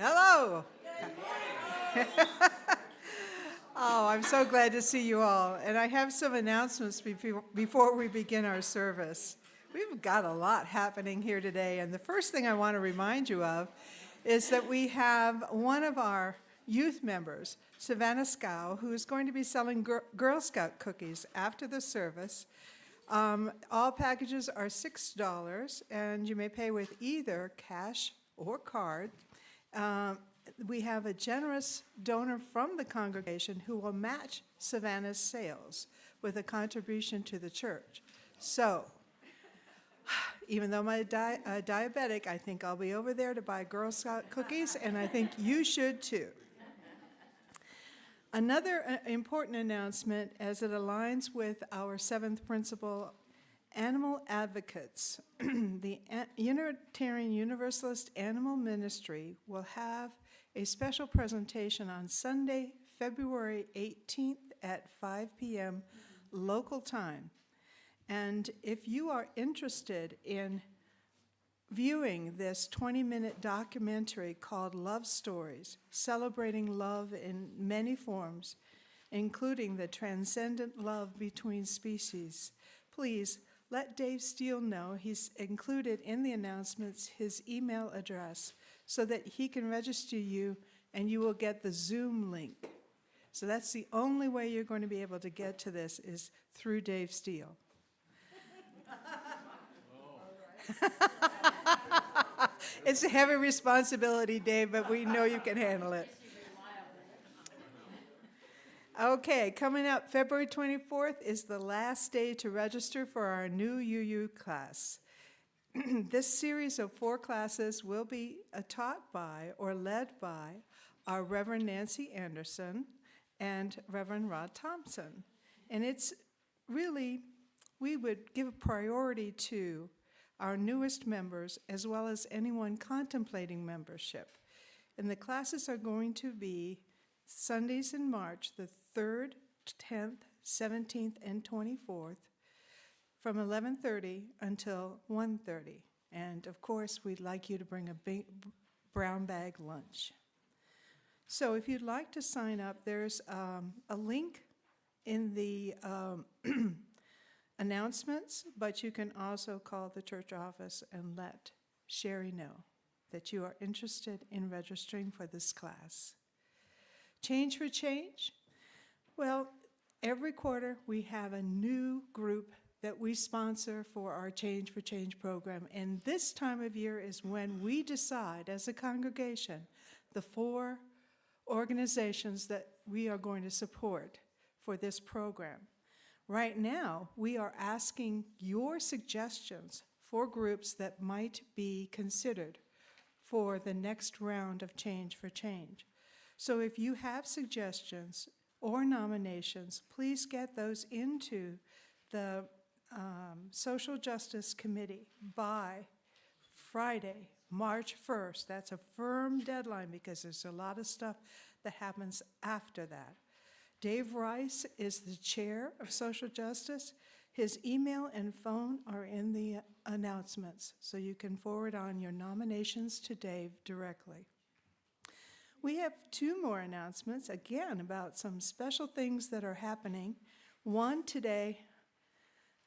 Hello. Oh, I'm so glad to see you all. And I have some announcements before we begin our service. We've got a lot happening here today. And the first thing I want to remind you of is that we have one of our youth members, Savannah Scow, who is going to be selling Girl Scout cookies after the service. All packages are $6, and you may pay with either cash or card. We have a generous donor from the congregation who will match Savannah's sales with a contribution to the church. So, even though I'm diabetic, I think I'll be over there to buy Girl Scout cookies, and I think you should too. Another important announcement, as it aligns with our seventh principle, animal advocates. The Unitarian Universalist Animal Ministry will have a special presentation on Sunday, February 18th at 5 p.m. local time. And if you are interested in viewing this 20-minute documentary called Love Stories, celebrating love in many forms, including the transcendent love between species, please let Dave Steele know. He's included in the announcements his email address so that he can register you and you will get the Zoom link. So that's the only way you're going to be able to get to this is through Dave Steele. It's a heavy responsibility, Dave, but we know you can handle it. Okay, coming up, February 24th is the last day to register for our new UU class. This series of 4 classes will be taught by or led by our Reverend Nancy Anderson and Reverend Rod Thompson. And it's really, we would give priority to our newest members as well as anyone contemplating membership. And the classes are going to be Sundays in March, the 3rd, 10th, 17th, and 24th, from 11:30 until 1:30. And of course, we'd like you to bring a big brown bag lunch. So if you'd like to sign up, there's a link in the announcements, but you can also call the church office and let Sherry know that you are interested in registering for this class. Change for Change? Well, every quarter we have a new group that we sponsor for our Change for Change program, and this time of year is when we decide as a congregation the 4 organizations that we are going to support for this program. Right now, we are asking your suggestions for groups that might be considered for the next round of Change for Change. So if you have suggestions or nominations, please get those into the Social Justice Committee by Friday, March 1st. That's a firm deadline because there's a lot of stuff that happens after that. Dave Rice is the chair of Social Justice. His email and phone are in the announcements, so you can forward on your nominations to Dave directly. We have 2 more announcements, again, about some special things that are happening. One today,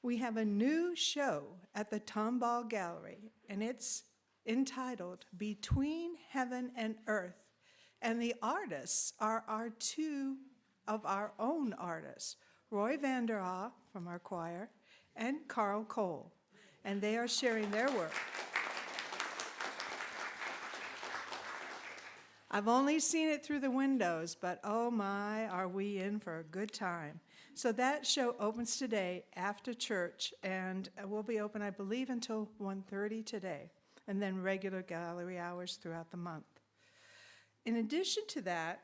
we have a new show at the Tomball Gallery, and it's entitled Between Heaven and Earth. And the artists are our 2 of our own artists, Roy Vanderhaar from our choir and Carl Cole, and they are sharing their work. I've only seen it through the windows, but oh my, are we in for a good time. So that show opens today after church, and will be open, I believe, until 1:30 today, and then regular gallery hours throughout the month. In addition to that,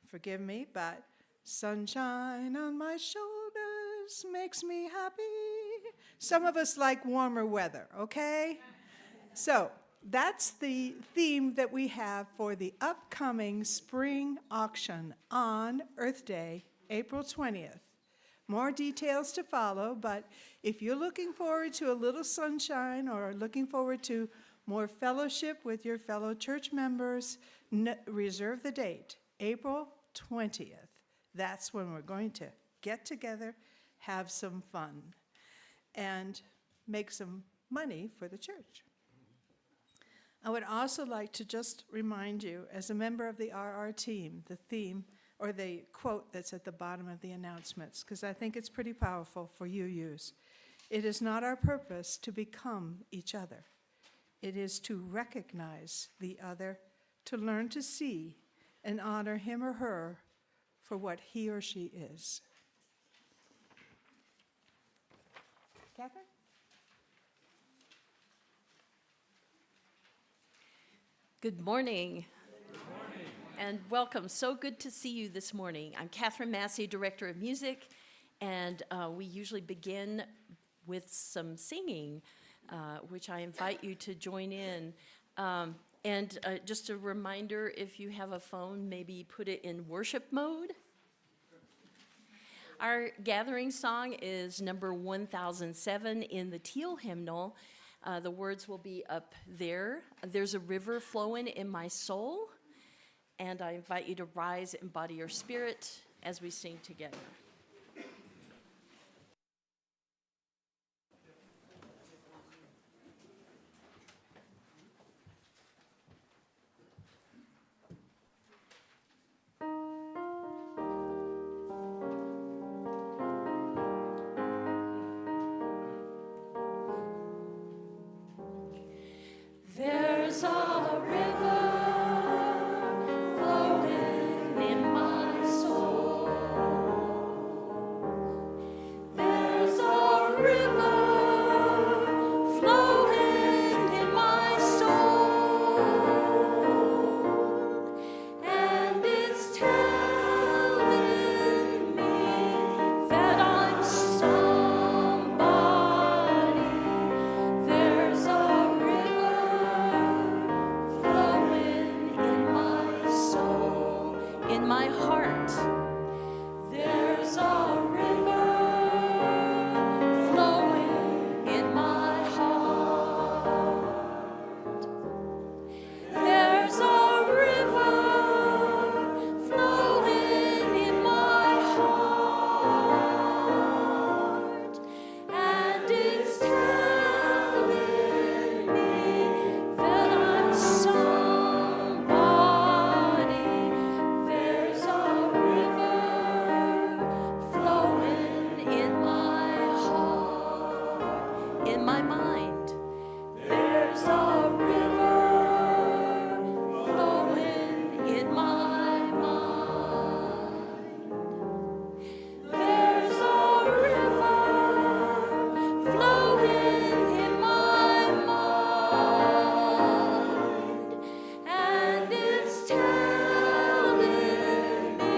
forgive me, but sunshine on my shoulders makes me happy. Some of us like warmer weather, okay? So that's the theme that we have for the upcoming spring auction on Earth Day, April 20th. More details to follow, but if you're looking forward to a little sunshine or looking forward to more fellowship with your fellow church members. Reserve the date, April 20th. That's when we're going to get together, have some fun, and make some money for the church. I would also like to just remind you, as a member of the RR team, the theme or the quote that's at the bottom of the announcements, because I think it's pretty powerful for you use. It is not our purpose to become each other. It is to recognize the other, to learn to see and honor him or her for what he or she is. Catherine? Good morning. And welcome. So good to see you this morning. I'm Catherine Massey, Director of Music, and we usually begin with some singing, which I invite you to join in. And just a reminder, if you have a phone, maybe put it in worship mode. Our gathering song is number 1007 in the Teal hymnal. The words will be up there. There's a river flowing in my soul. And I invite you to rise and embody your spirit as we sing together. There's a river flowing in my soul. There's a river flowing in my soul, and it's telling me that I'm somebody. There's a flowing in my soul, in my heart. There's a river flowing in my heart. There's a river flowing in my heart, and it's telling me that I'm somebody. There's a river flowing in my heart, in my mind. There's a river flowing in my mind. There's a river flowing in my mind, and it's telling me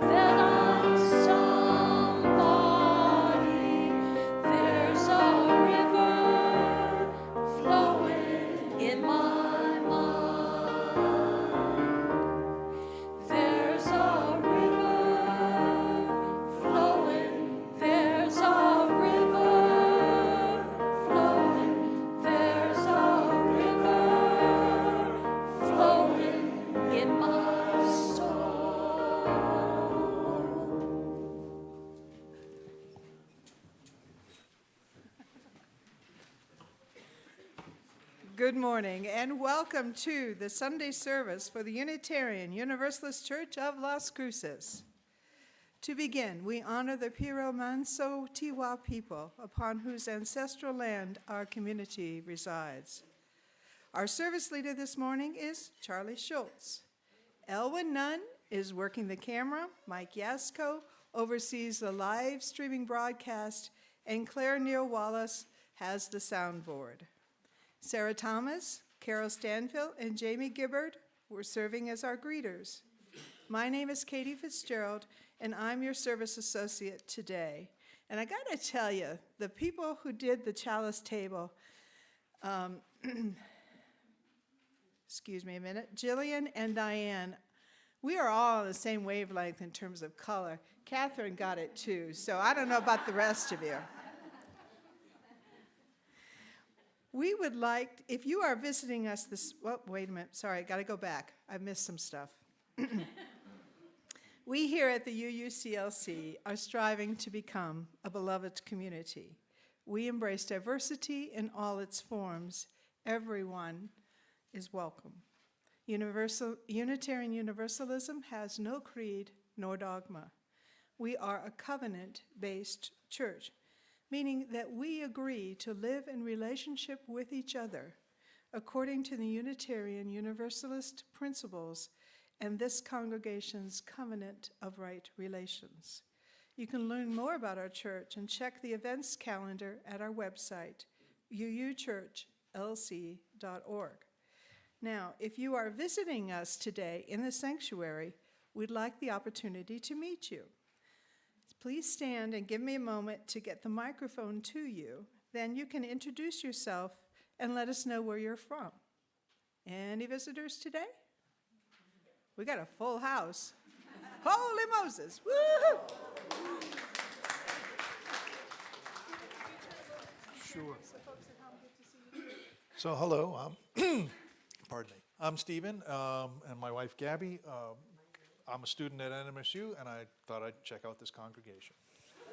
that I'm somebody. There's a river flowing in my mind. There's a river flowing. There's a river flowing. There's a river flowing in my soul. Good morning and welcome to the Sunday service for the Unitarian Universalist Church of Las Cruces. To begin, we honor the Piro Manso Tiwa people upon whose ancestral land our community resides. Our service leader this morning is Charlie Scholz. Elwin Nunn is working the camera, Mike Yasko oversees the live streaming broadcast, and Claire Neal Wallace has the soundboard. Sarah Thomas, Carol Stanfield, and Jamie Gibbard were serving as our greeters. My name is Katie Fitzgerald, and I'm your service associate today. And I gotta tell you, the people who did the chalice table, excuse me a minute, Jillian and Diane, we are all on the same wavelength in terms of color. Catherine got it too, so I don't know about the rest of you. We would like, if you are visiting us this, oh, wait a minute, sorry, I got to go back. I missed some stuff. We here at the UUCLC are striving to become a beloved community. We embrace diversity in all its forms. Everyone is welcome. Unitarian Universalism has no creed nor dogma. We are a covenant-based church, meaning that we agree to live in relationship with each other according to the Unitarian Universalist principles and this congregation's covenant of right relations. You can learn more about our church and check the events calendar at our website, uuchurchlc.org. Now, if you are visiting us today in the sanctuary, we'd like the opportunity to meet you. Please stand and give me a moment to get the microphone to you. Then you can introduce yourself and let us know where you're from. Any visitors today? We got a full house. Holy Moses! Woo-hoo! Sure. So hello, pardon me. I'm Stephen, and my wife Gabby. I'm a student at NMSU, and I thought I'd check out this congregation.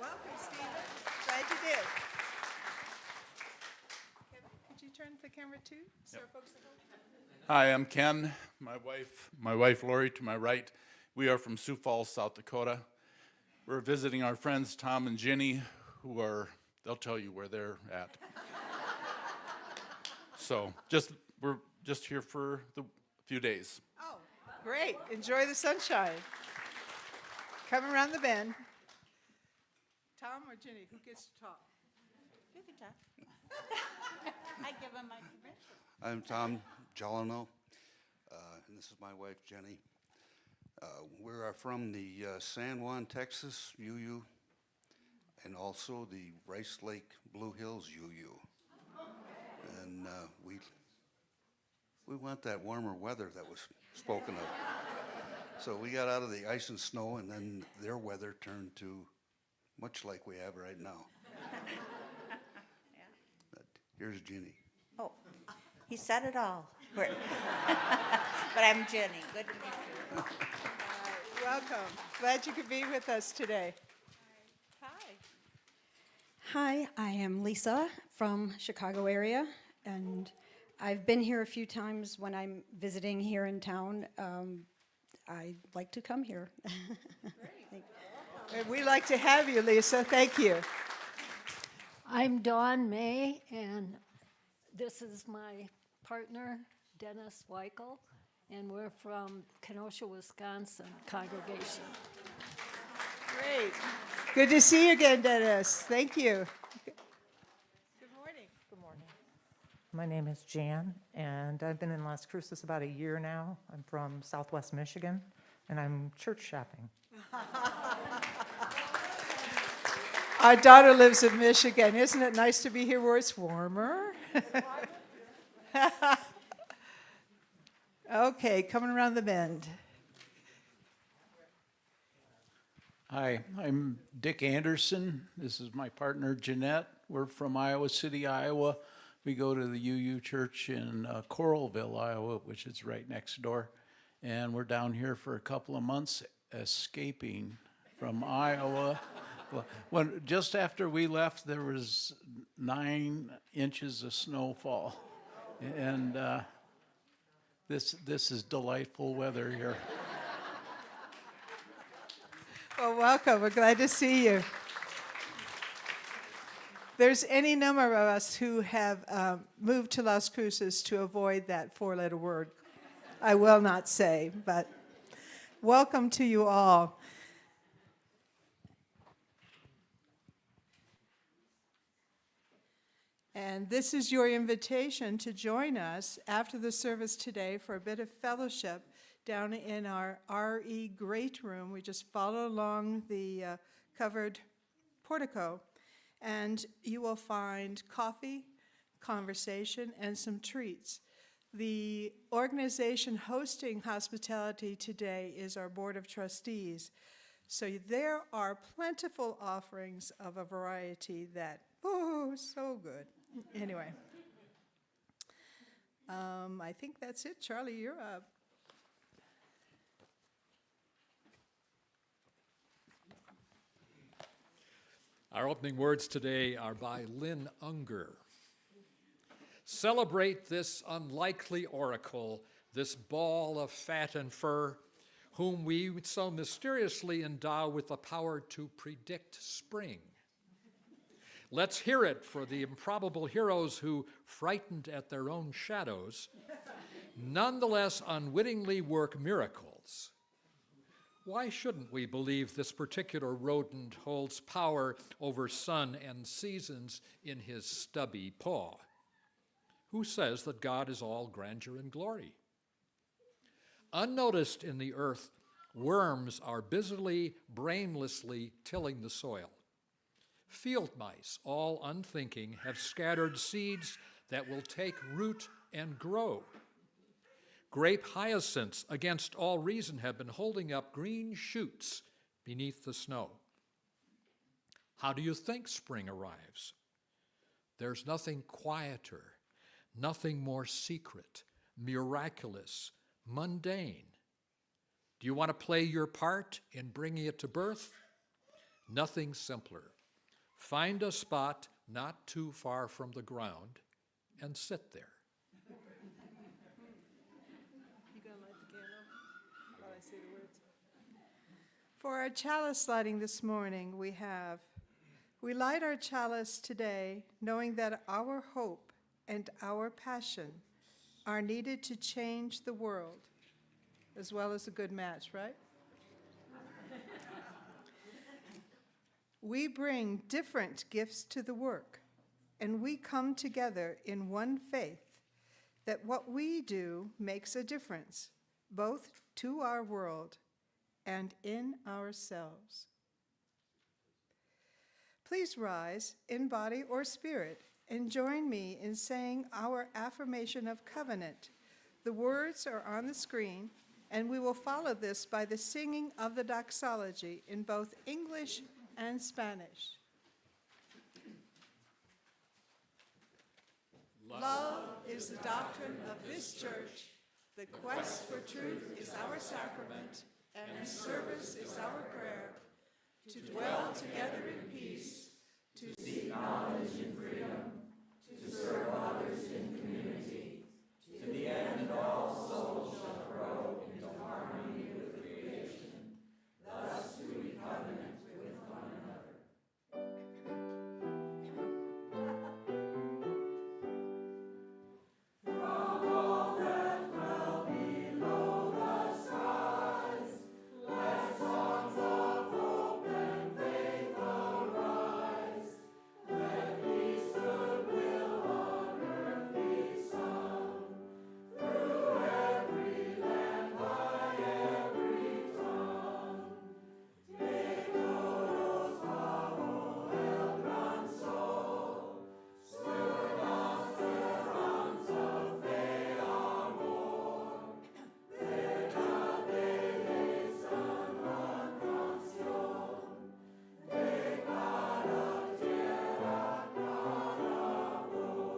Welcome, Stephen. Glad you did. Kevin, could you turn the camera too? So our folks at home? Hi, I'm Ken. My wife Lori to my right. We are from Sioux Falls, South Dakota. We're visiting our friends Tom and Ginny, they'll tell you where they're at. So we're just here for a few days. Oh, great. Enjoy the sunshine. Come around the bend. Tom or Ginny, who gets to talk? You can talk. I give him my permission. I'm Tom Jolino, and this is my wife, Jenny. We are from the San Juan, Texas, UU, and also the Rice Lake Blue Hills, UU. And we want that warmer weather that was spoken of. So we got out of the ice and snow, and then their weather turned to much like we have right now. But here's Ginny. Oh, he said it all. But I'm Jenny. Good to meet you. Welcome. Glad you could be with us today. Hi. Hi, I am Lisa from Chicago area, and I've been here a few times when I'm visiting here in town. I like to come here. And we like to have you, Lisa. Thank you. I'm Dawn May, and this is my partner, Dennis Weichel, and we're from Kenosha, Wisconsin congregation. Great. Good to see you again, Dennis. Thank you. Good morning. Good morning. My name is Jan, and I've been in Las Cruces about a year now. I'm from Southwest Michigan, and I'm church shopping. Our daughter lives in Michigan. Isn't it nice to be here where it's warmer? Okay, coming around the bend. Hi, I'm Dick Anderson. This is my partner, Jeanette. We're from Iowa City, Iowa. We go to the UU Church in Coralville, Iowa, which is right next door. And we're down here for a couple of months escaping from Iowa. Just after we left, there was 9 inches of snowfall. And this is delightful weather here. Well, welcome. We're glad to see you. There's any number of us who have moved to Las Cruces to avoid that 4-letter word. I will not say, but welcome to you all. And this is your invitation to join us after the service today for a bit of fellowship down in our RE Great Room. We just follow along the covered portico, and you will find coffee, conversation, and some treats. The organization hosting hospitality today is our Board of Trustees. So there are plentiful offerings of a variety that, oh, so good. Anyway, I think that's it. Charlie, you're up. Our opening words today are by Lynn Unger. Celebrate this unlikely oracle, this ball of fat and fur, whom we so mysteriously endow with the power to predict spring. Let's hear it for the improbable heroes who, frightened at their own shadows, nonetheless unwittingly work miracles. Why shouldn't we believe this particular rodent holds power over sun and seasons in his stubby paw? Who says that God is all grandeur and glory? Unnoticed in the earth, worms are busily, brainlessly tilling the soil. Field mice, all unthinking, have scattered seeds that will take root and grow. Grape hyacinths, against all reason, have been holding up green shoots beneath the snow. How do you think spring arrives? There's nothing quieter, nothing more secret, miraculous, mundane. Do you want to play your part in bringing it to birth? Nothing simpler. Find a spot not too far from the ground and sit there. You gonna light the candle while I say the words? For our chalice lighting this morning, we light our chalice today knowing that our hope and our passion are needed to change the world, as well as a good match, right? We bring different gifts to the work, and we come together in one faith that what we do makes a difference, both to our world and in ourselves. Please rise in body or spirit and join me in saying our affirmation of covenant. The words are on the screen, and we will follow this by the singing of the doxology in both English and Spanish. Love is the doctrine of this church. The quest for truth is our sacrament, and service is our prayer. To dwell together in peace, to seek knowledge in freedom, to serve others in community, to the end all souls shall grow into harmony with creation. Thus do we covenant with one another. From all that dwell below the skies, let songs of hope and faith arise. Let peace, goodwill on earth be sung, through every land, by every tongue. De todos bajo el gran sol, stir las esperanza, fe, amor. De cada belleza la canción, de cada tierra cada voz.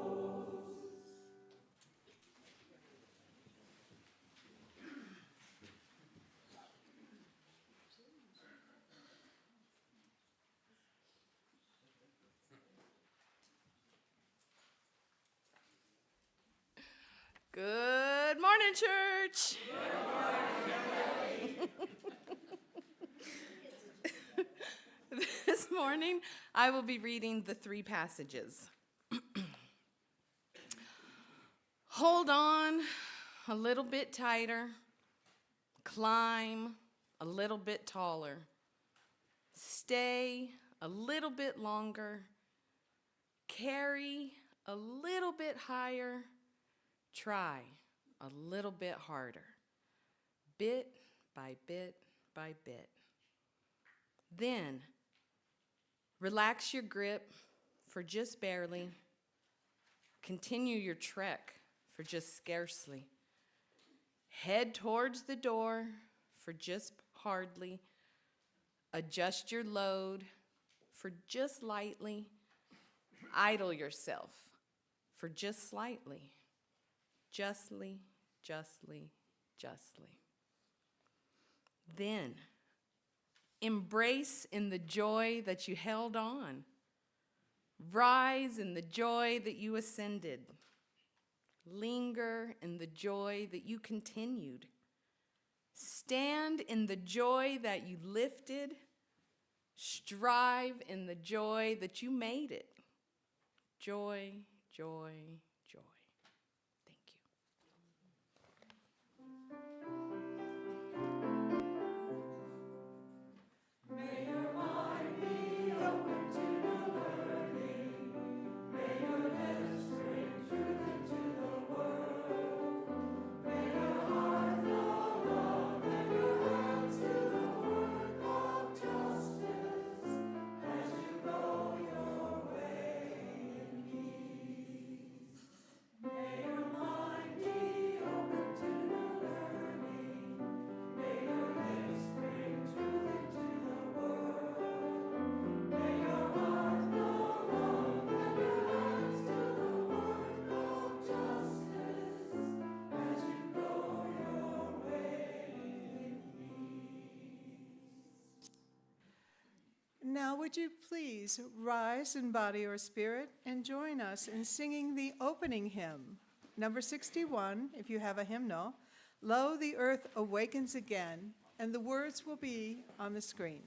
Good morning, church. This morning, I will be reading the three passages. Hold on a little bit tighter, climb a little bit taller, stay a little bit longer, carry a little bit higher, try a little bit harder, bit by bit by bit. Then, relax your grip for just barely, continue your trek for just scarcely, head towards the door for just hardly, adjust your load for just lightly, idle yourself for just slightly. justly, justly, justly. Then, embrace in the joy that you held on. Rise in the joy that you ascended. Linger in the joy that you continued. Stand in the joy that you lifted. Strive in the joy that you made it. Joy, joy, joy. Thank you. Now, would you please rise in body or spirit and join us in singing the opening hymn, number 61, if you have a hymnal, Lo, the Earth Awakens Again, and the words will be on the screen.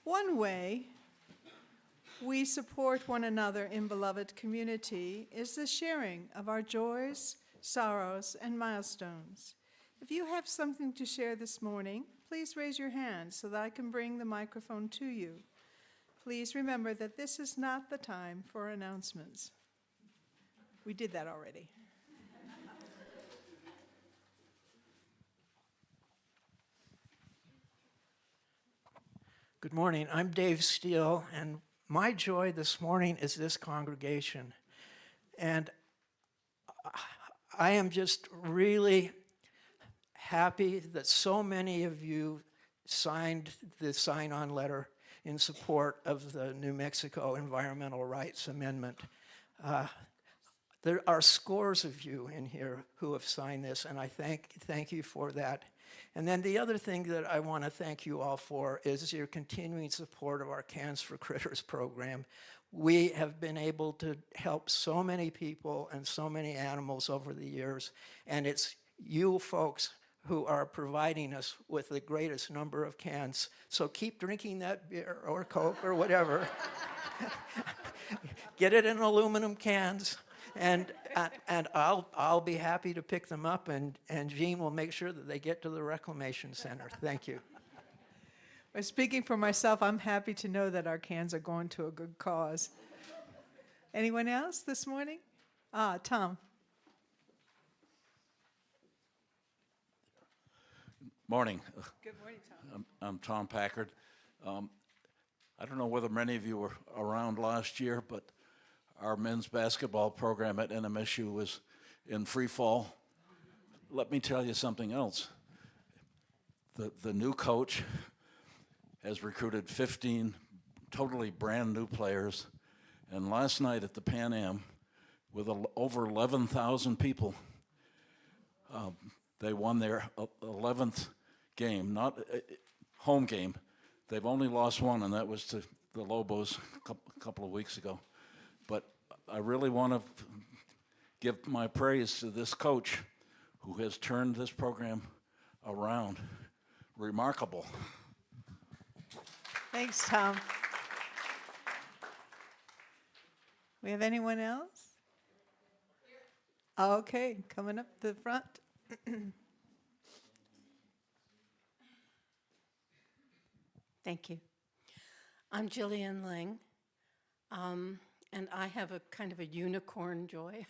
One way we support one another in beloved community is the sharing of our joys, sorrows, and milestones. If you have something to share this morning, please raise your hand so that I can bring the microphone to you. Please remember that this is not the time for announcements. We did that already. Good morning. I'm Dave Steele, and my joy this morning is this congregation. And I am just really happy that so many of you signed the sign-on letter in support of the New Mexico Environmental Rights Amendment. There are scores of you in here who have signed this, and I thank you for that. And then the other thing that I want to thank you all for is your continuing support of our Cans for Critters program. We have been able to help so many people and so many animals over the years, and it's you folks who are providing us with the greatest number of cans. So keep drinking that beer or Coke or whatever. Get it in aluminum cans, and I'll be happy to pick them up, and Jean will make sure that they get to the reclamation center. Thank you. Well, speaking for myself, I'm happy to know that our cans are going to a good cause. Anyone else this morning? Tom. Morning. Good morning, Tom. I'm Tom Packard. I don't know whether many of you were around last year, but our men's basketball program at NMSU was in free fall. Let me tell you something else. The new coach has recruited 15 totally brand new players, and last night at the Pan Am, with over 11,000 people, they won their 11th game, not home game. They've only lost one, and that was to the Lobos a couple of weeks ago. But I really want to give my praise to this coach who has turned this program around. Remarkable. Thanks, Tom. We have anyone else? Okay, coming up to the front. Thank you. I'm Jillian Ling, and I have a kind of a unicorn joy.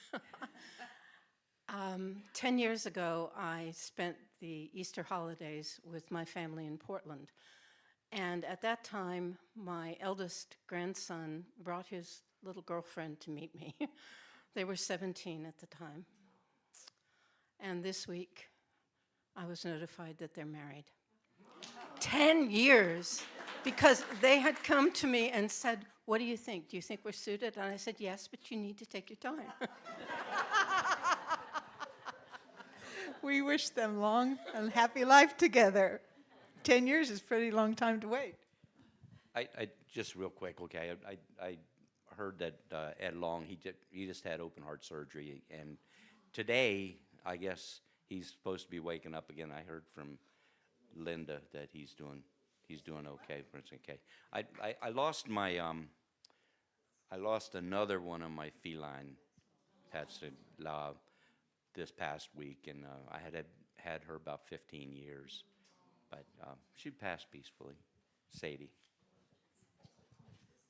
10 years ago, I spent the Easter holidays with my family in Portland. And at that time, my eldest grandson brought his little girlfriend to meet me. They were 17 at the time. And this week, I was notified that they're married. 10 years, because they had come to me and said, what do you think? Do you think we're suited? And I said, yes, but you need to take your time. We wish them long and happy life together. 10 years is a pretty long time to wait. I just real quick, okay, I heard that Ed Long, he just had open heart surgery, and today, I guess, he's supposed to be waking up again. I heard from Linda that he's doing okay. Okay. I lost my I lost another one of my feline pets this past week, and I had her about 15 years, but she passed peacefully. Sadie.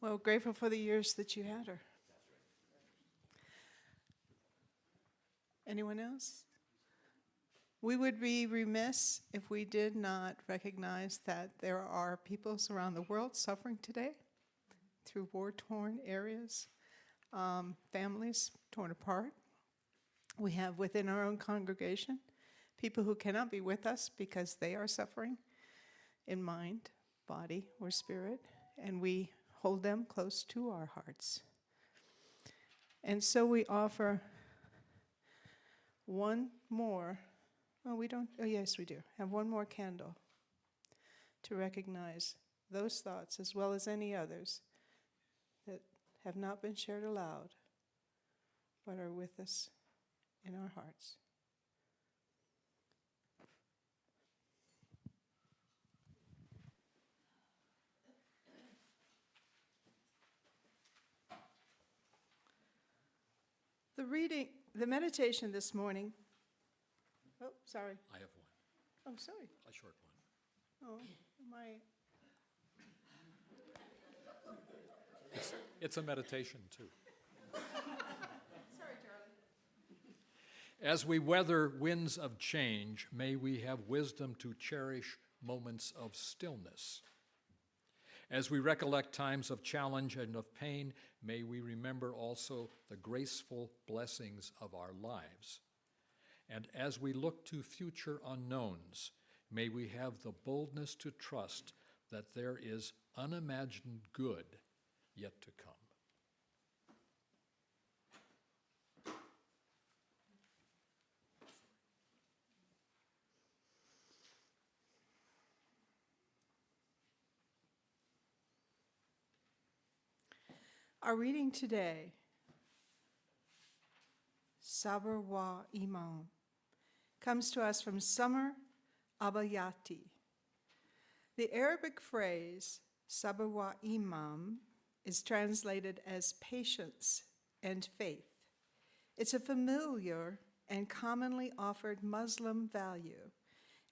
Well, grateful for the years that you had her. Anyone else? We would be remiss if we did not recognize that there are peoples around the world suffering today through war-torn areas, families torn apart. We have within our own congregation people who cannot be with us because they are suffering in mind, body, or spirit, and we hold them close to our hearts. And so we offer one more. Oh, we don't? Oh, yes, we do. Have one more candle to recognize those thoughts as well as any others that have not been shared aloud but are with us in our hearts. The meditation this morning. Oh, sorry. I have one. Oh, sorry. A short one. Oh, my. It's a meditation, too. Sorry, Charlie. As we weather winds of change, may we have wisdom to cherish moments of stillness. As we recollect times of challenge and of pain, may we remember also the graceful blessings of our lives. And as we look to future unknowns, may we have the boldness to trust that there is unimagined good yet to come. Our reading today, Saber wa Imam, comes to us from Summer abayati. The Arabic phrase sabr wa imam is translated as patience and faith. It's a familiar and commonly offered Muslim value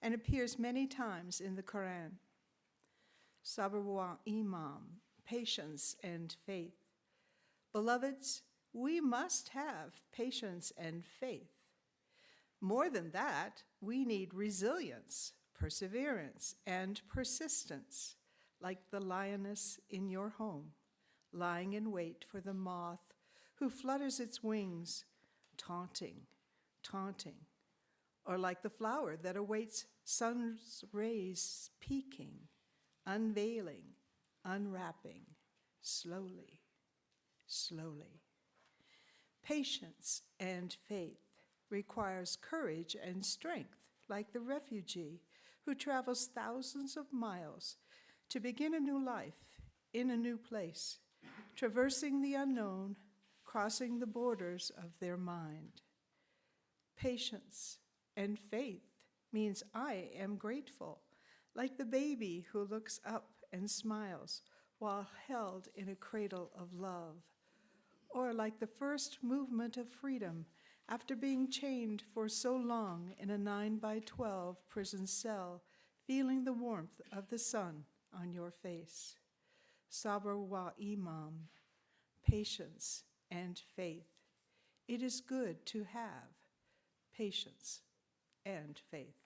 and appears many times in the Quran. Sabr wa imam, patience and faith. Beloveds, we must have patience and faith. More than that, we need resilience, perseverance, and persistence, like the lioness in your home, lying in wait for the moth who flutters its wings, taunting, or like the flower that awaits sun's rays peeking, unveiling, unwrapping, slowly, slowly. Patience and faith requires courage and strength, like the refugee who travels thousands of miles to begin a new life in a new place, traversing the unknown, crossing the borders of their mind. Patience and faith means I am grateful, like the baby who looks up and smiles while held in a cradle of love, or like the first movement of freedom after being chained for so long in a 9x12 prison cell, feeling the warmth of the sun on your face. Sabr wa imam, patience and faith. It is good to have patience and faith.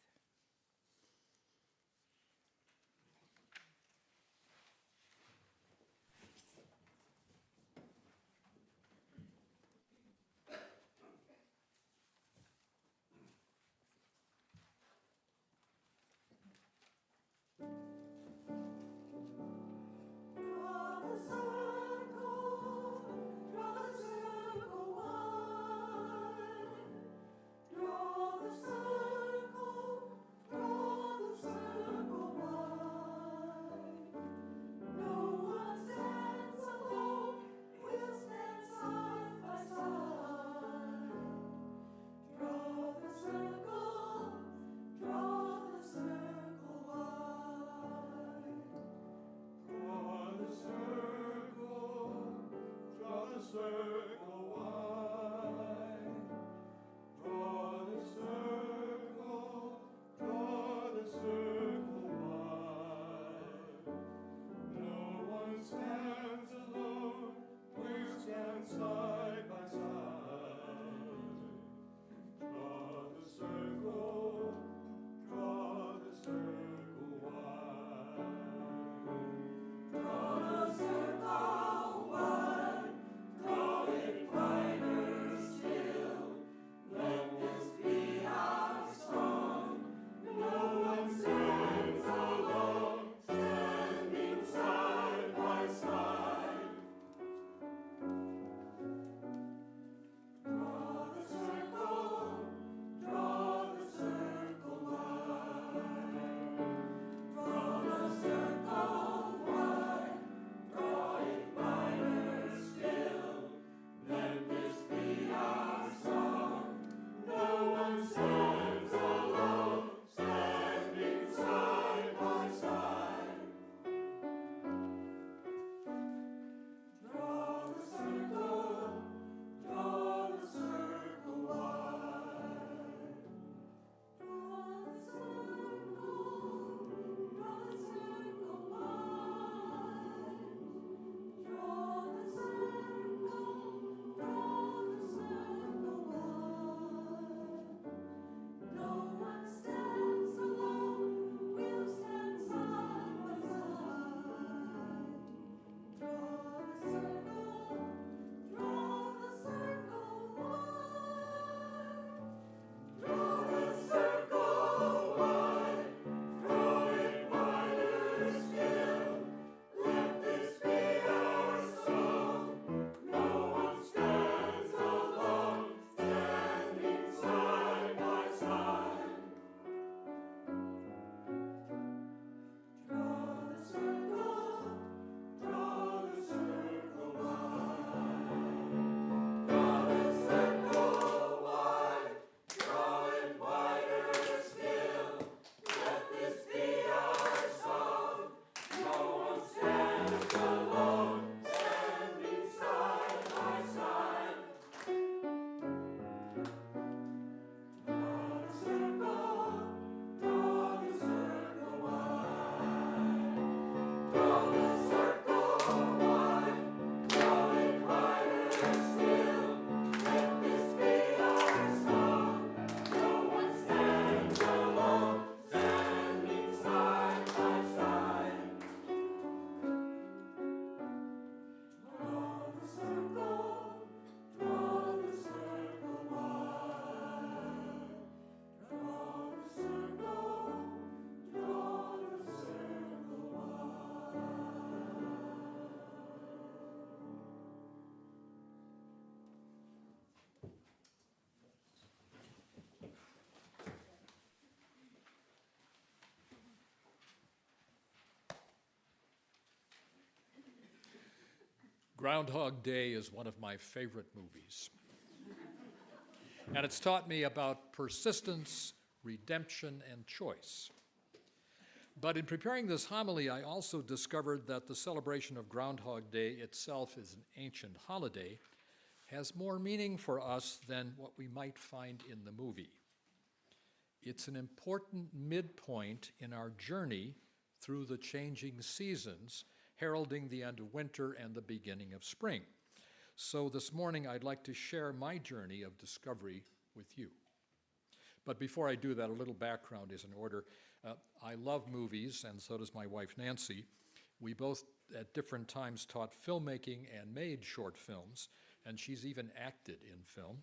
Groundhog Day is one of my favorite movies. And it's taught me about persistence, redemption, and choice. But in preparing this homily, I also discovered that the celebration of Groundhog Day itself is an ancient holiday, has more meaning for us than what we might find in the movie. It's an important midpoint in our journey through the changing seasons, heralding the end of winter and the beginning of spring. So this morning, I'd like to share my journey of discovery with you. But before I do that, a little background is in order. I love movies, and so does my wife, Nancy. We both, at different times, taught filmmaking and made short films, and she's even acted in film,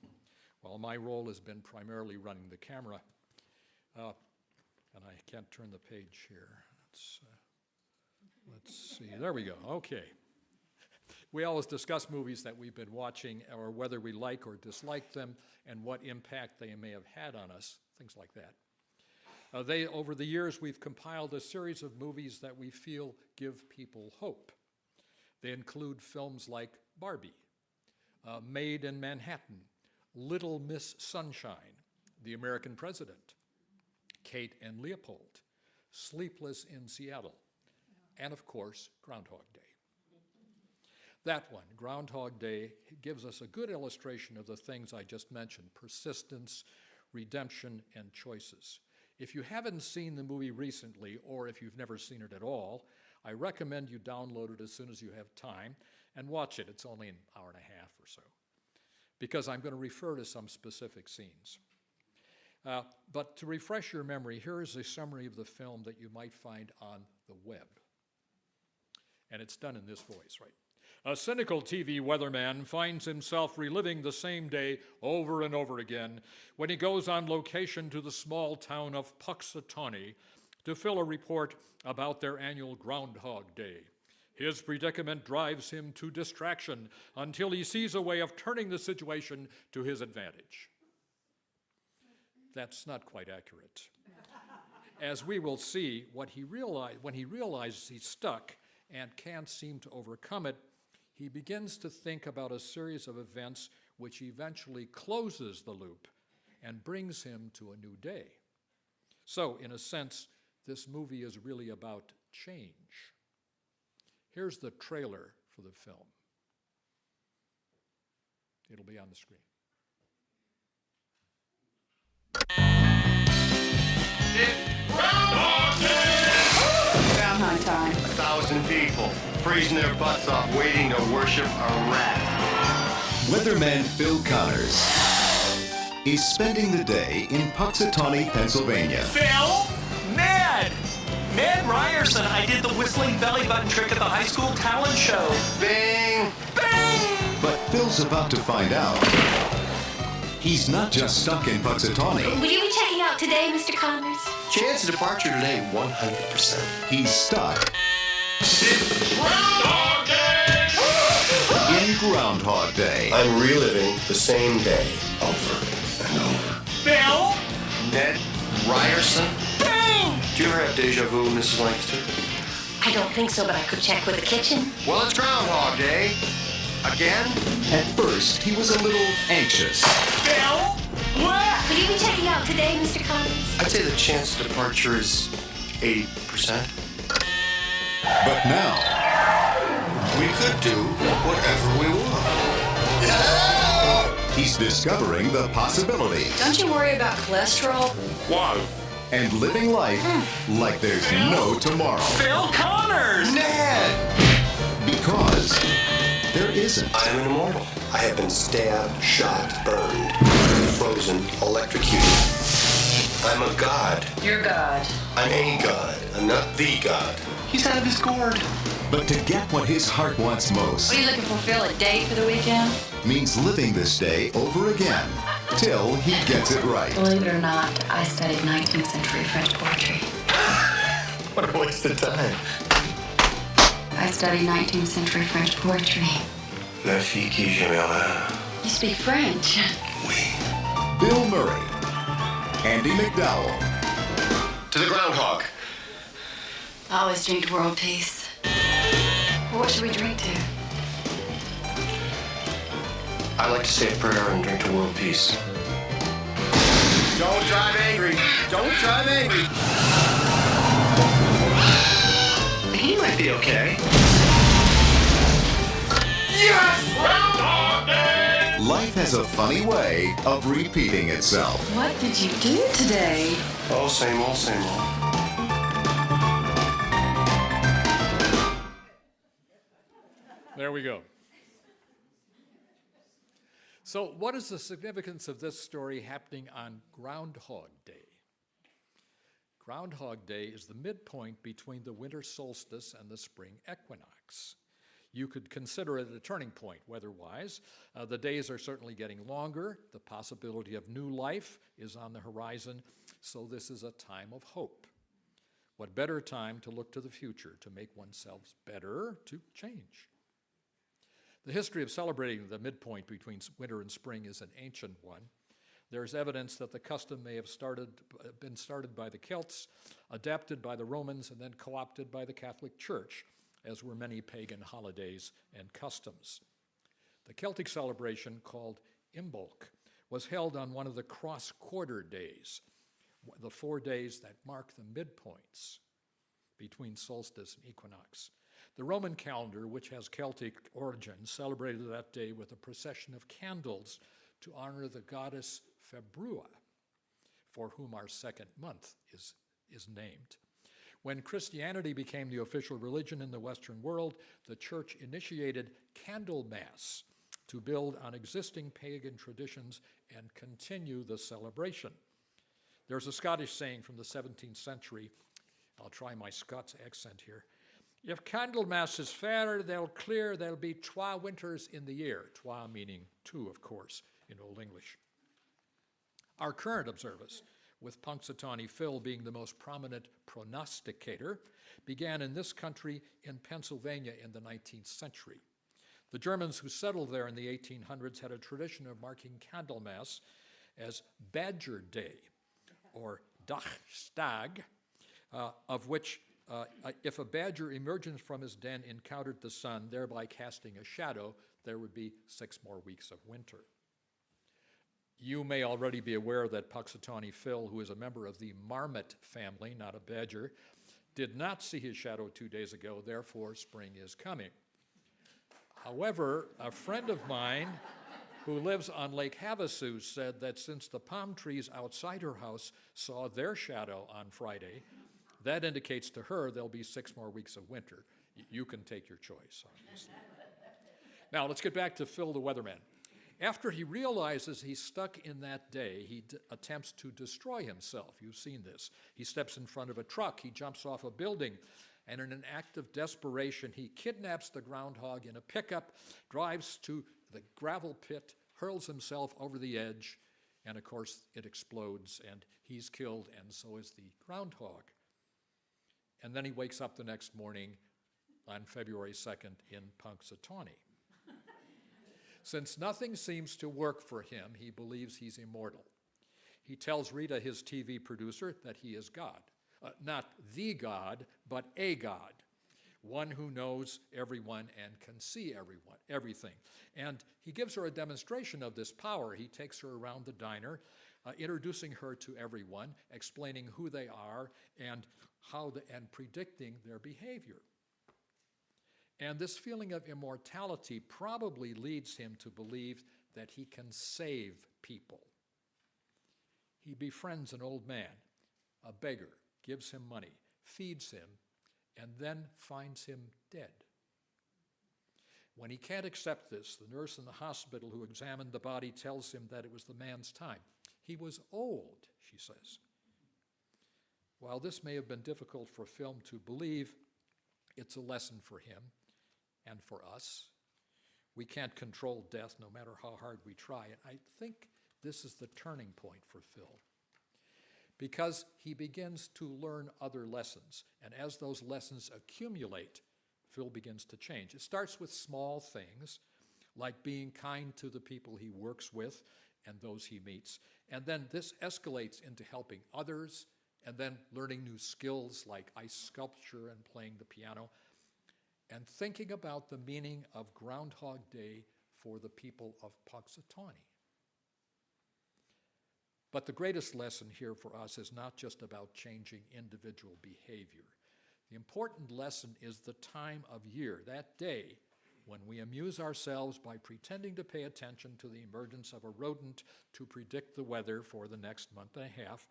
while my role has been primarily running the camera. And I can't turn the page here. Let's see, there we go, okay. We always discuss movies that we've been watching, or whether we like or dislike them, and what impact they may have had on us, things like that. Over the years, we've compiled a series of movies that we feel give people hope. They include films like Barbie, Made in Manhattan, Little Miss Sunshine, The American President, Kate and Leopold, Sleepless in Seattle, and of course, Groundhog Day. That one, Groundhog Day, gives us a good illustration of the things I just mentioned: persistence, redemption, and choices. If you haven't seen the movie recently, or if you've never seen it at all, I recommend you download it as soon as you have time and watch it. It's only an hour and a half or so, because I'm going to refer to some specific scenes. But to refresh your memory, here is a summary of the film that you might find on the web. And it's done in this voice, right? A cynical TV weatherman finds himself reliving the same day over and over again when he goes on location to the small town of Puxatawney to fill a report about their annual Groundhog Day. His predicament drives him to distraction until he sees a way of turning the situation to his advantage. That's not quite accurate. As we will see, when he realizes he's stuck and can't seem to overcome it, he begins to think about a series of events which eventually closes the loop and brings him to a new day. So, in a sense, this movie is really about change. Here's the trailer for the film. It'll be on the screen. Groundhog time. 1,000 people freezing their butts off waiting to worship a rat. Weatherman Phil Connors is spending the day in Puxatawney, Pennsylvania. Phil? Ned! Ned Ryerson. I did the whistling belly button trick at the high school talent show. Bing! Bing! But Phil's about to find out he's not just stuck in Puxatawney. Will you be checking out today, Mr. Connors? Chance of departure today, 100%. He's stuck Groundhog Day! in Groundhog Day. I'm reliving the same day over and over. Phil? Ned Ryerson? Bing! Do you ever have deja vu, Mrs. Lancaster? I don't think so, but I could check with the kitchen. Well, it's Groundhog Day. Again? At first, he was a little anxious. Phil? What? Will you be checking out today, Mr. Connors? I'd say the chance of departure is 80%. But now, We could do whatever we want. he's discovering the possibilities Don't you worry about cholesterol? Why? and living life like there's no tomorrow. Phil Connors! Ned! Because there isn't. I am an immortal. I have been stabbed, shot, burned, frozen, electrocuted. I'm a god. You're God. I'm a god. I'm not the god. He's out of his gourd. But to get what his heart wants most What are you looking for, Phil? A date for the weekend? means living this day over again till he gets it right. Believe it or not, I studied 19th century French poetry. What a waste of time. I studied 19th century French poetry. La fille qui j'aimerais. You speak French. Bill Murray, Andy McDowell, To the groundhog. I always drink to world peace. Well, what should we drink to? I like to say a prayer and drink to world peace. Don't drive angry. Don't drive angry. He might be okay. Yes! Groundhog Day! Life has a funny way of repeating itself. What did you do today? Oh, same old, same old. There we go. So, what is the significance of this story happening on Groundhog Day? Groundhog Day is the midpoint between the winter solstice and the spring equinox. You could consider it a turning point weather-wise. The days are certainly getting longer. The possibility of new life is on the horizon, so this is a time of hope. What better time to look to the future, to make oneself better, to change? The history of celebrating the midpoint between winter and spring is an ancient one. There's evidence that the custom may have been started by the Celts, adapted by the Romans, and then co-opted by the Catholic Church, as were many pagan holidays and customs. The Celtic celebration, called Imbolc, was held on one of the cross-quarter days, the 4 days that mark the midpoints between solstice and equinox. The Roman calendar, which has Celtic origins, celebrated that day with a procession of candles to honor the goddess Februa, for whom our second month is named. When Christianity became the official religion in the Western world, the church initiated Candlemas to build on existing pagan traditions and continue the celebration. There's a Scottish saying from the 17th century, I'll try my Scots accent here, if Candlemas is fair, there'll be twa winters in the year. Twa meaning two, of course, in Old English. Our current observance, with Punxsutawney Phil being the most prominent prognosticator, began in this country in Pennsylvania in the 19th century. The Germans who settled there in the 1800s had a tradition of marking Candlemas as Badger Day, or Dachstag, of which if a badger emerging from his den encountered the sun, thereby casting a shadow, there would be 6 more weeks of winter. You may already be aware that Punxsutawney Phil, who is a member of the marmot family, not a badger, did not see his shadow 2 days ago, therefore spring is coming. However, a friend of mine who lives on Lake Havasu said that since the palm trees outside her house saw their shadow on Friday, that indicates to her there'll be 6 more weeks of winter. You can take your choice, obviously. Now, let's get back to Phil the weatherman. After he realizes he's stuck in that day, he attempts to destroy himself. You've seen this. He steps in front of a truck, he jumps off a building, and in an act of desperation, he kidnaps the groundhog in a pickup, drives to the gravel pit, hurls himself over the edge, and of course it explodes, and he's killed, and so is the groundhog. And then he wakes up the next morning on February 2nd in Punxsutawney. Since nothing seems to work for him, he believes he's immortal. He tells Rita, his TV producer, that he is God. Not the God, but a God. One who knows everyone and can see everything. And he gives her a demonstration of this power. He takes her around the diner, introducing her to everyone, explaining who they are and and predicting their behavior. And this feeling of immortality probably leads him to believe that he can save people. He befriends an old man, a beggar, gives him money, feeds him, and then finds him dead. When he can't accept this, the nurse in the hospital who examined the body tells him that it was the man's time. He was old, she says. While this may have been difficult for film to believe, it's a lesson for him and for us. We can't control death no matter how hard we try. And I think this is the turning point for Phil, because he begins to learn other lessons. And as those lessons accumulate, Phil begins to change. It starts with small things, like being kind to the people he works with and those he meets. And then this escalates into helping others, and then learning new skills like ice sculpture and playing the piano, and thinking about the meaning of Groundhog Day for the people of Punxsutawney. But the greatest lesson here for us is not just about changing individual behavior. The important lesson is the time of year, that day, when we amuse ourselves by pretending to pay attention to the emergence of a rodent to predict the weather for the next month and a half.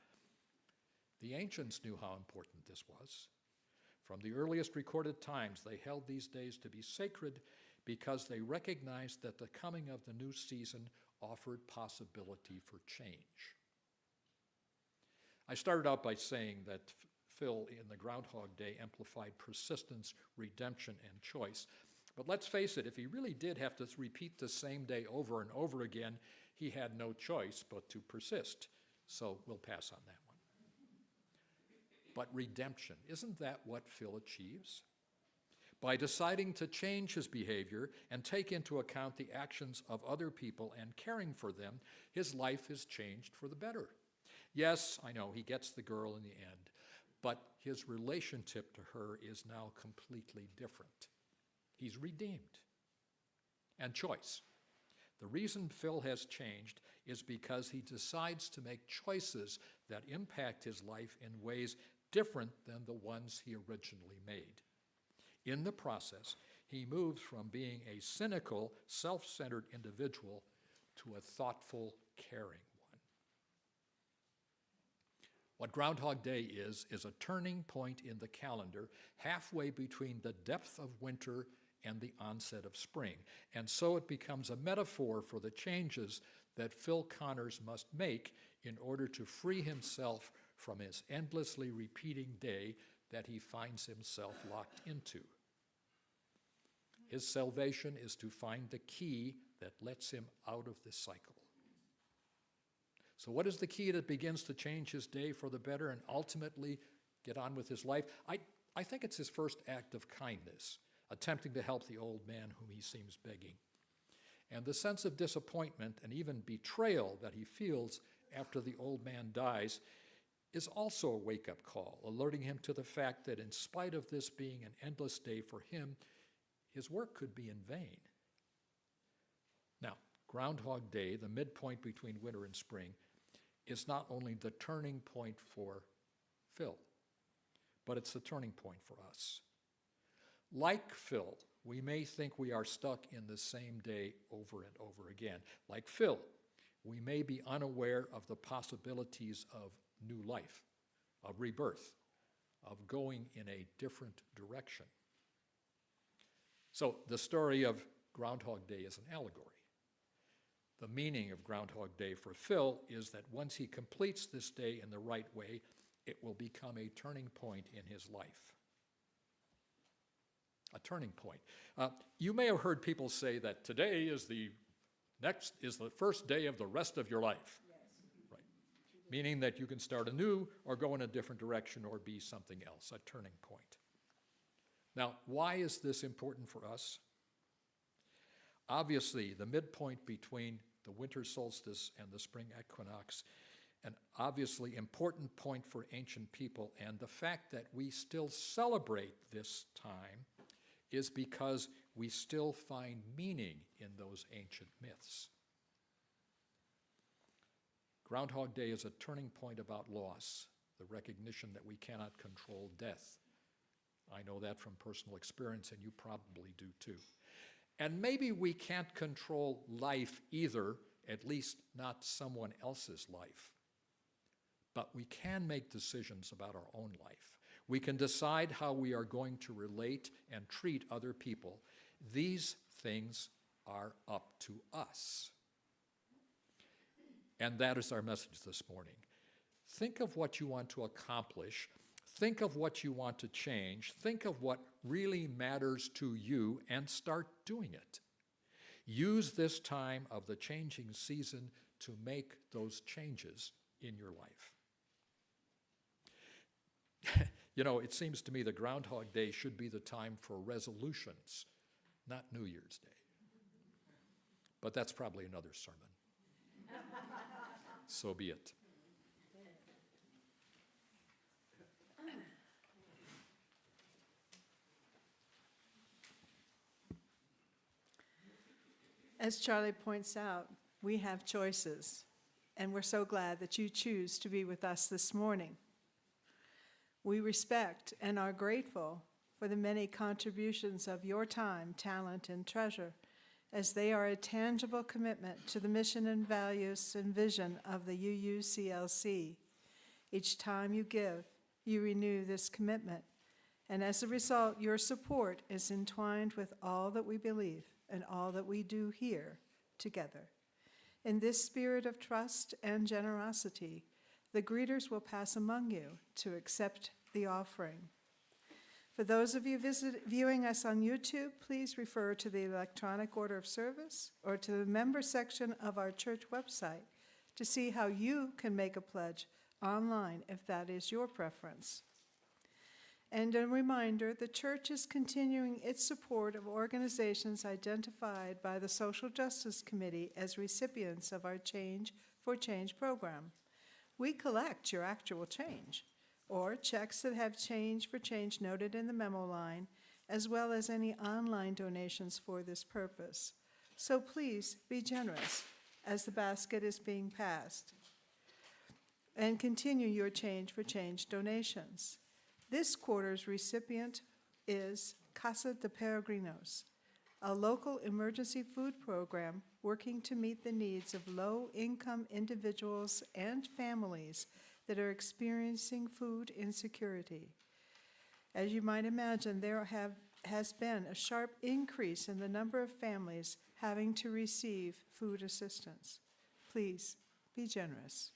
The ancients knew how important this was. From the earliest recorded times, they held these days to be sacred because they recognized that the coming of the new season offered possibility for change. I started out by saying that Phil in the Groundhog Day amplified persistence, redemption, and choice. But let's face it, if he really did have to repeat the same day over and over again, he had no choice but to persist. So we'll pass on that one. But redemption, isn't that what Phil achieves? By deciding to change his behavior and take into account the actions of other people and caring for them, his life is changed for the better. Yes, I know, he gets the girl in the end, but his relationship to her is now completely different. He's redeemed. And choice. The reason Phil has changed is because he decides to make choices that impact his life in ways different than the ones he originally made. In the process, he moves from being a cynical, self-centered individual to a thoughtful, caring one. What Groundhog Day is a turning point in the calendar, halfway between the depth of winter and the onset of spring. And so it becomes a metaphor for the changes that Phil Connors must make in order to free himself from his endlessly repeating day that he finds himself locked into. His salvation is to find the key that lets him out of this cycle. So what is the key that begins to change his day for the better and ultimately get on with his life? I think it's his first act of kindness, attempting to help the old man whom he seems begging. And the sense of disappointment and even betrayal that he feels after the old man dies is also a wake-up call, alerting him to the fact that in spite of this being an endless day for him, his work could be in vain. Now, Groundhog Day, the midpoint between winter and spring, is not only the turning point for Phil, but it's the turning point for us. Like Phil, we may think we are stuck in the same day over and over again. Like Phil, we may be unaware of the possibilities of new life, of rebirth, of going in a different direction. So the story of Groundhog Day is an allegory. The meaning of Groundhog Day for Phil is that once he completes this day in the right way, it will become a turning point in his life. A turning point. You may have heard people say that today is the first day of the rest of your life. Yes. Right. Meaning that you can start anew or go in a different direction or be something else, a turning point. Now, why is this important for us? Obviously, the midpoint between the winter solstice and the spring equinox, an obviously important point for ancient people, and the fact that we still celebrate this time is because we still find meaning in those ancient myths. Groundhog Day is a turning point about loss, the recognition that we cannot control death. I know that from personal experience, and you probably do too. And maybe we can't control life either, at least not someone else's life. But we can make decisions about our own life. We can decide how we are going to relate and treat other people. These things are up to us. And that is our message this morning. Think of what you want to accomplish. Think of what you want to change. Think of what really matters to you and start doing it. Use this time of the changing season to make those changes in your life. You know, it seems to me that Groundhog Day should be the time for resolutions, not New Year's Day. But that's probably another sermon. So be it. As Charlie points out, we have choices, and we're so glad that you choose to be with us this morning. We respect and are grateful for the many contributions of your time, talent, and treasure, as they are a tangible commitment to the mission and values and vision of the UUCLC. Each time you give, you renew this commitment, and as a result, your support is entwined with all that we believe and all that we do here together. In this spirit of trust and generosity, the greeters will pass among you to accept the offering. For those of you viewing us on YouTube, please refer to the electronic order of service or to the member section of our church website to see how you can make a pledge online if that is your preference. And a reminder, the church is continuing its support of organizations identified by the Social Justice Committee as recipients of our Change for Change program. We collect your actual change, or checks that have Change for Change noted in the memo line, as well as any online donations for this purpose. So please be generous as the basket is being passed, and continue your Change for Change donations. This quarter's recipient is Casa de Peregrinos, a local emergency food program working to meet the needs of low-income individuals and families that are experiencing food insecurity. As you might imagine, there has been a sharp increase in the number of families having to receive food assistance. Please be generous.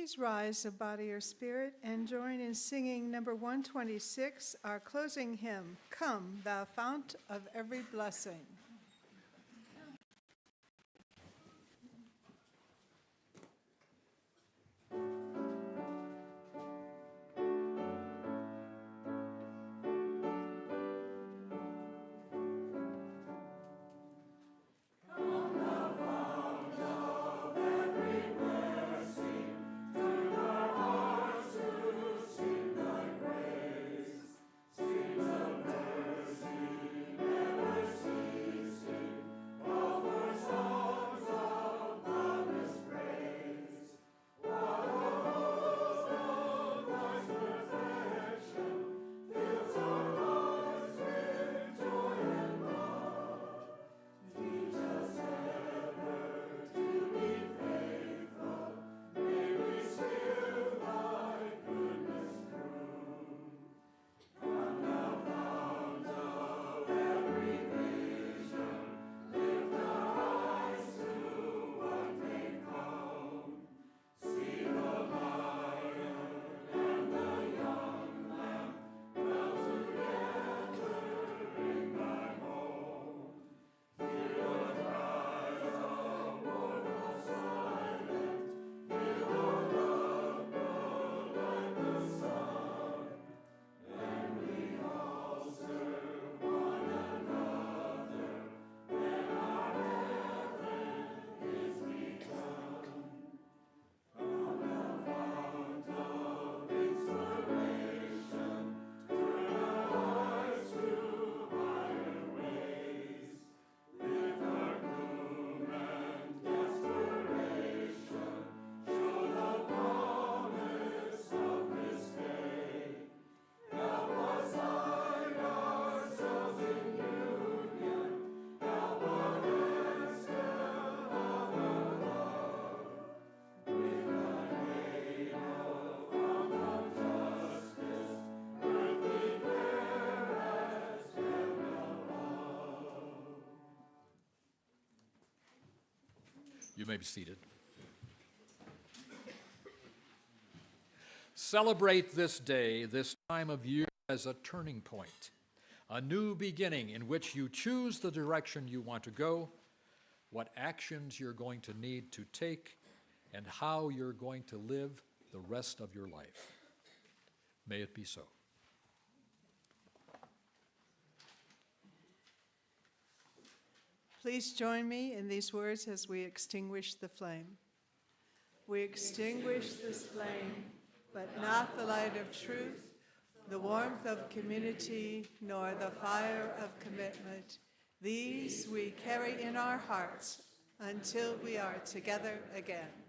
Please rise of body or spirit and join in singing number 126, our closing hymn, Come, Thou Fount of Every Blessing. You may be seated. Celebrate this day, this time of year, as a turning point, a new beginning in which you choose the direction you want to go, what actions you're going to need to take, and how you're going to live the rest of your life. May it be so. Please join me in these words as we extinguish the flame. We extinguish this flame, but not the light of truth, the warmth of community, nor the fire of commitment. These we carry in our hearts until we are together again.